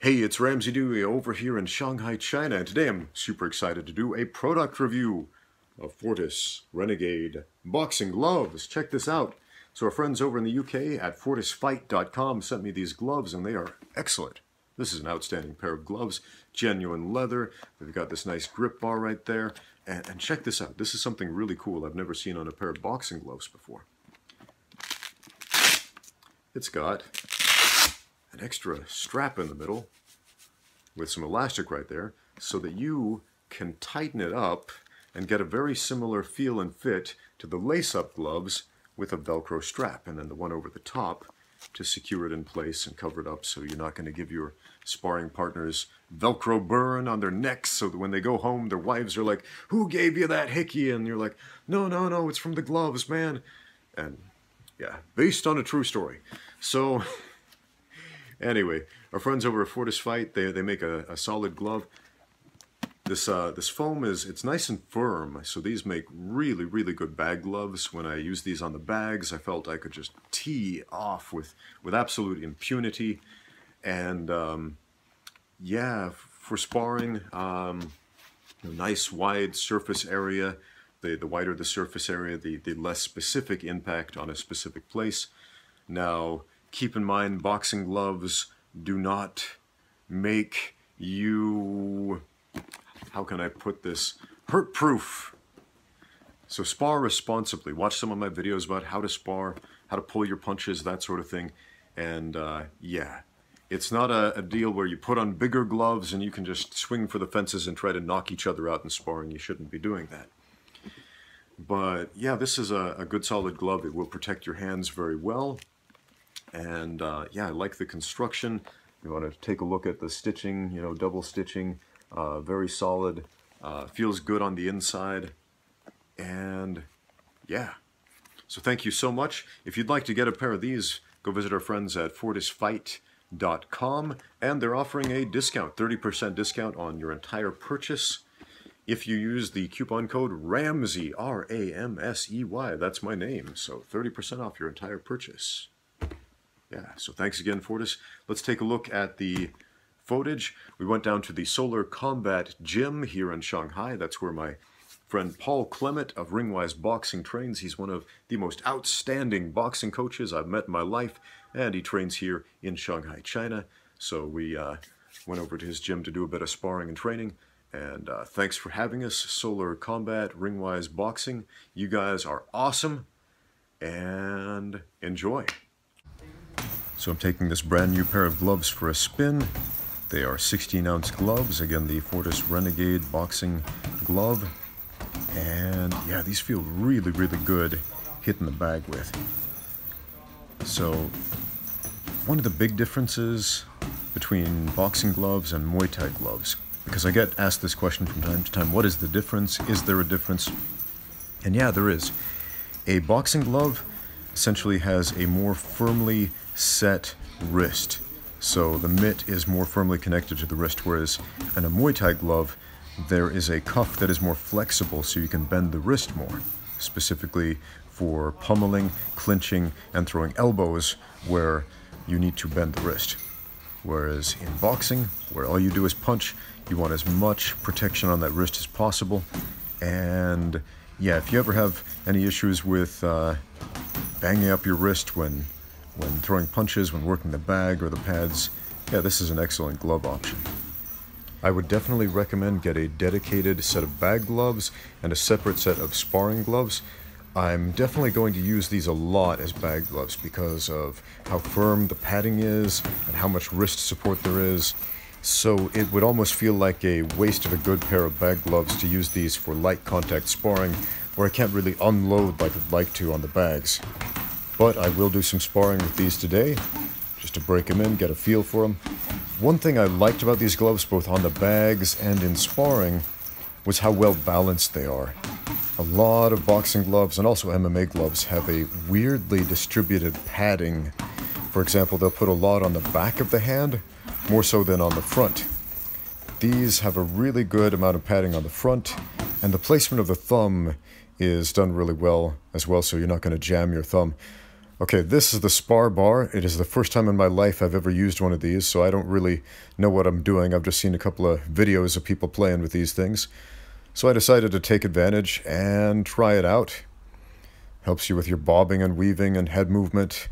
Hey, it's Ramsey Dewey over here in Shanghai, China, and today I'm super excited to do a product review of Fortis Renegade Boxing Gloves. Check this out. So our friends over in the UK at fortisfight.com sent me these gloves, and they are excellent. This is an outstanding pair of gloves, genuine leather. They've got this nice grip bar right there. And check this out. This is something really cool I've never seen on a pair of boxing gloves before. It's got an extra strap in the middle with some elastic right there so that you can tighten it up and get a very similar feel and fit to the lace-up gloves with a Velcro strap, and then the one over the top to secure it in place and cover it up so you're not going to give your sparring partners Velcro burn on their necks so that when they go home their wives are like, "Who gave you that hickey?" And you're like, no, it's from the gloves, man. And yeah, based on a true story. So anyway, our friends over at Fortis Fight, they make a solid glove. This foam it's nice and firm, so these make really good bag gloves. When I use these on the bags, I felt I could just tee off with absolute impunity. And yeah, for sparring, nice wide surface area. The wider the surface area, the less specific impact on a specific place. Now, keep in mind, boxing gloves do not make you, how can I put this, hurt-proof. So spar responsibly. Watch some of my videos about how to spar, how to pull your punches, that sort of thing. And yeah, it's not a deal where you put on bigger gloves and you can just swing for the fences and try to knock each other out in sparring. You shouldn't be doing that. But yeah, this is a good solid glove. It will protect your hands very well. And yeah, I like the construction. You want to take a look at the stitching, double stitching, very solid, feels good on the inside. And yeah, so thank you so much. If you'd like to get a pair of these, go visit our friends at fortisfight.com, and they're offering a discount, 30% discount on your entire purchase. If you use the coupon code RAMSEY, R-A-M-S-E-Y, that's my name, so 30% off your entire purchase. Yeah, so thanks again, Fortis. Let's take a look at the footage. We went down to the Solar Combat Gym here in Shanghai. That's where my friend Paul Clement of Ringwise Boxing trains. He's one of the most outstanding boxing coaches I've met in my life, and he trains here in Shanghai, China. So we went over to his gym to do a bit of sparring and training. And thanks for having us, Solar Combat, Ringwise Boxing. You guys are awesome, and enjoy. So I'm taking this brand new pair of gloves for a spin. They are 16-ounce gloves, again the Fortis Renegade Boxing Glove. And yeah, these feel really good hitting the bag with. So one of the big differences between boxing gloves and Muay Thai gloves, because I get asked this question from time to time, what is the difference? Is there a difference? And yeah, there is. A boxing glove essentially has a more firmly set wrist. So the mitt is more firmly connected to the wrist, whereas in a Muay Thai glove, there is a cuff that is more flexible so you can bend the wrist more, specifically for pummeling, clinching, and throwing elbows where you need to bend the wrist. Whereas in boxing, where all you do is punch, you want as much protection on that wrist as possible. And yeah, if you ever have any issues with banging up your wrist when throwing punches, when working the bag or the pads, yeah, this is an excellent glove option. I would definitely recommend get a dedicated set of bag gloves and a separate set of sparring gloves. I'm definitely going to use these a lot as bag gloves because of how firm the padding is and how much wrist support there is. So it would almost feel like a waste of a good pair of bag gloves to use these for light contact sparring where I can't really unload like I'd like to on the bags. But I will do some sparring with these today, just to break them in, get a feel for them. One thing I liked about these gloves, both on the bags and in sparring, was how well balanced they are. A lot of boxing gloves and also MMA gloves have a weirdly distributed padding. For example, they'll put a lot on the back of the hand, more so than on the front. These have a really good amount of padding on the front, and the placement of the thumb is done really well as well, so you're not going to jam your thumb. Okay, this is the spar bar. It is the first time in my life I've ever used one of these, so I don't really know what I'm doing. I've just seen a couple of videos of people playing with these things. So I decided to take advantage and try it out. Helps you with your bobbing and weaving and head movement,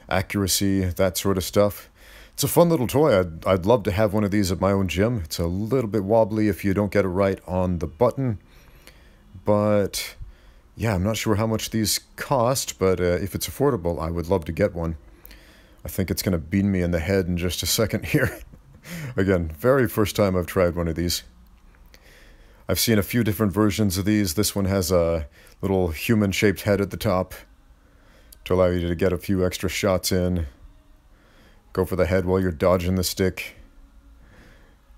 accuracy, that sort of stuff. It's a fun little toy. I'd love to have one of these at my own gym. It's a little bit wobbly if you don't get it right on the button. But yeah, I'm not sure how much these cost, but if it's affordable, I would love to get one. I think it's going to beam me in the head in just a second here. Again, very first time I've tried one of these. I've seen a few different versions of these. This one has a little human-shaped head at the top to allow you to get a few extra shots in. Go for the head while you're dodging the stick.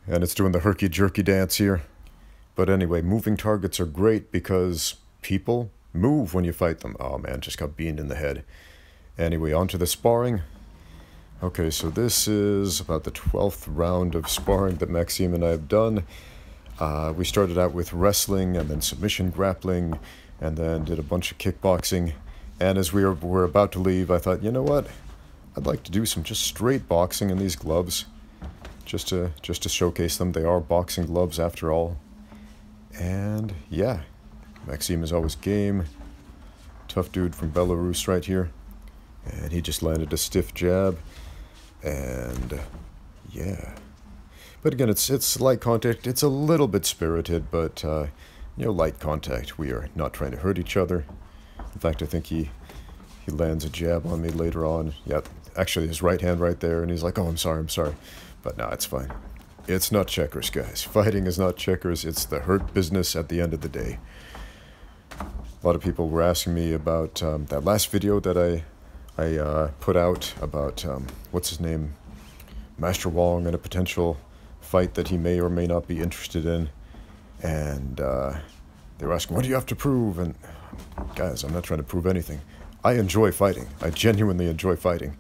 And it's doing the herky-jerky dance here. But anyway, moving targets are great because people move when you fight them. Oh man, just got beamed in the head. Anyway, on to the sparring. Okay, so this is about the 12th round of sparring that Maxime and I have done. We started out with wrestling and then submission grappling and then did a bunch of kickboxing. And as we were about to leave, I thought, you know what? I'd like to do some just straight boxing in these gloves, just to showcase them. They are boxing gloves after all. And yeah, Maxime is always game. Tough dude from Belarus right here. And he just landed a stiff jab. And yeah. But again, it's light contact. It's a little bit spirited, but light contact. We are not trying to hurt each other. In fact, I think he lands a jab on me later on. Yeah, actually his right hand right there, and he's like, oh, I'm sorry. But no, it's fine. It's not checkers, guys. Fighting is not checkers. It's the hurt business at the end of the day. A lot of people were asking me about that last video that I put out about, what's his name, Master Wong, and a potential fight that he may or may not be interested in. And they were asking, what do you have to prove? And guys, I'm not trying to prove anything. I enjoy fighting. I genuinely enjoy fighting.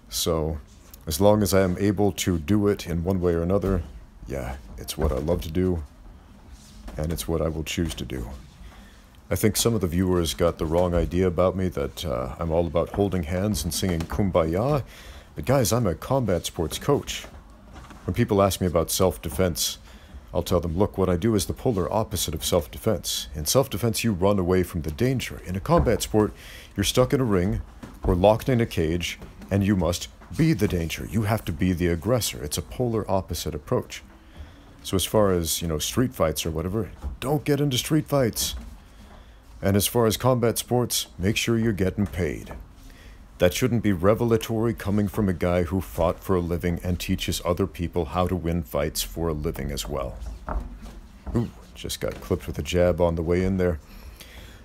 So as long as I am able to do it in one way or another, yeah, it's what I love to do, and it's what I will choose to do. I think some of the viewers got the wrong idea about me, that I'm all about holding hands and singing Kumbaya. But guys, I'm a combat sports coach. When people ask me about self-defense, I'll tell them, look, what I do is the polar opposite of self-defense. In self-defense, you run away from the danger. In a combat sport, you're stuck in a ring or locked in a cage, and you must be the danger. You have to be the aggressor. It's a polar opposite approach. So as far as, street fights or whatever, don't get into street fights. And as far as combat sports, make sure you're getting paid. That shouldn't be revelatory coming from a guy who fought for a living and teaches other people how to win fights for a living as well. Ooh, just got clipped with a jab on the way in there.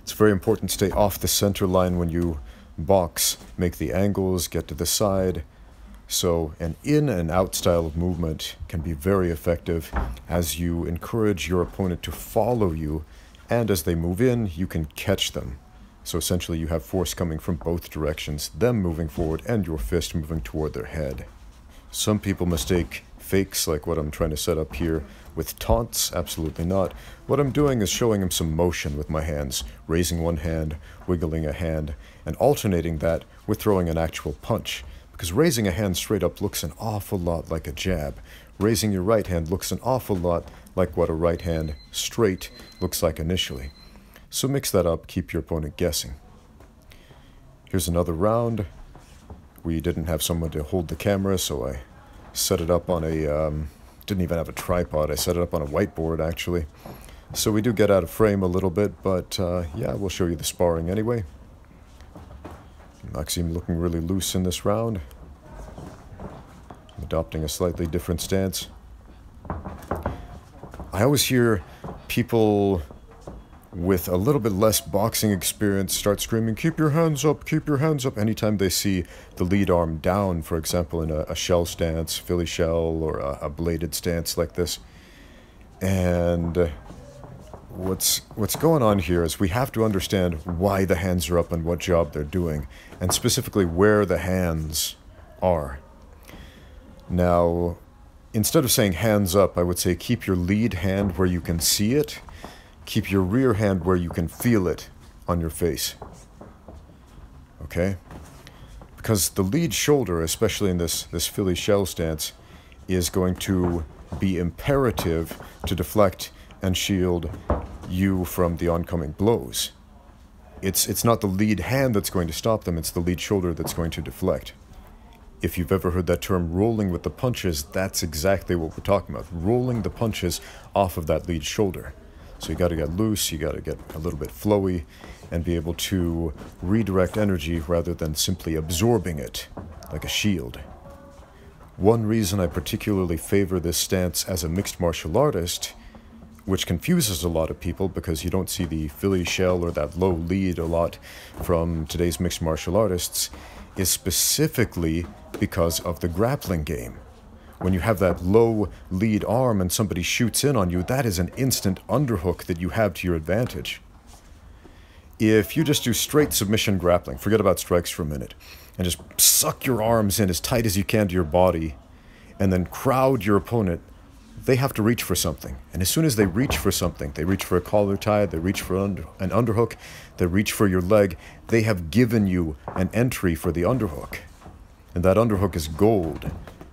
It's very important to stay off the center line when you box. Make the angles, get to the side. So an in and out style of movement can be very effective as you encourage your opponent to follow you, and as they move in, you can catch them. So essentially you have force coming from both directions, them moving forward and your fist moving toward their head. Some people mistake fakes like what I'm trying to set up here with taunts. Absolutely not. What I'm doing is showing them some motion with my hands, raising one hand, wiggling a hand, and alternating that with throwing an actual punch. Because raising a hand straight up looks an awful lot like a jab. Raising your right hand looks an awful lot like what a right hand straight looks like initially. So mix that up, keep your opponent guessing. Here's another round. We didn't have someone to hold the camera, so I set it up on a, didn't even have a tripod. I set it up on a whiteboard, actually. So we do get out of frame a little bit, but yeah, we'll show you the sparring anyway. Maxime looking really loose in this round. I'm adopting a slightly different stance. I always hear people with a little bit less boxing experience start screaming, keep your hands up, anytime they see the lead arm down, for example, in a shell stance, Philly shell, or a bladed stance like this. And what's going on here is we have to understand why the hands are up and what job they're doing, and specifically where the hands are. Now, instead of saying hands up, I would say keep your lead hand where you can see it. Keep your rear hand where you can feel it on your face. Okay? Because the lead shoulder, especially in this Philly shell stance, is going to be imperative to deflect and shield you from the oncoming blows. It's not the lead hand that's going to stop them, it's the lead shoulder that's going to deflect. If you've ever heard that term rolling with the punches, that's exactly what we're talking about. Rolling the punches off of that lead shoulder. So you got to get loose, you got to get a little bit flowy, and be able to redirect energy rather than simply absorbing it like a shield. One reason I particularly favor this stance as a mixed martial artist, which confuses a lot of people because you don't see the Philly shell or that low lead a lot from today's mixed martial artists, is specifically because of the grappling game. When you have that low lead arm and somebody shoots in on you, that is an instant underhook that you have to your advantage. If you just do straight submission grappling, forget about strikes for a minute, and just suck your arms in as tight as you can to your body, and then crowd your opponent, they have to reach for something. And as soon as they reach for something, they reach for a collar tie, they reach for an underhook, they reach for your leg, they have given you an entry for the underhook. And that underhook is gold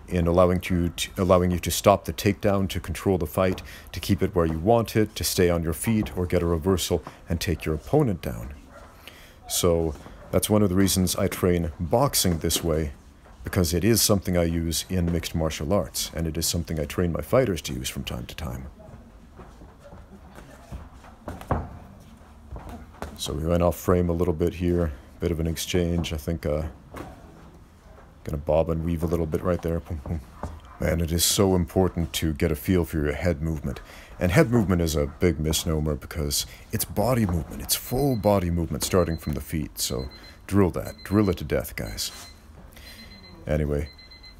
in allowing you to stop the takedown, to control the fight, to keep it where you want it, to stay on your feet or get a reversal and take your opponent down. So that's one of the reasons I train boxing this way, because it is something I use in mixed martial arts, and it is something I train my fighters to use from time to time. So we went off frame a little bit here, bit of an exchange. I think gonna bob and weave a little bit right there. Man, it is so important to get a feel for your head movement. And head movement is a big misnomer because it's body movement. It's full body movement starting from the feet. So drill that. Drill it to death, guys. Anyway,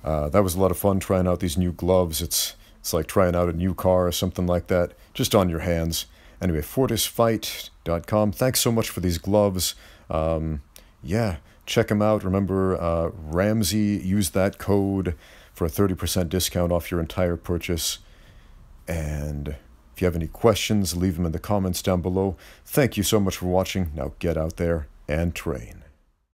that was a lot of fun trying out these new gloves. It's like trying out a new car or something like that, just on your hands. Anyway, fortisfight.com. Thanks so much for these gloves. Yeah, check them out. Remember, Ramsey, use that code for a 30% discount off your entire purchase. And if you have any questions, leave them in the comments down below. Thank you so much for watching. Now get out there and train.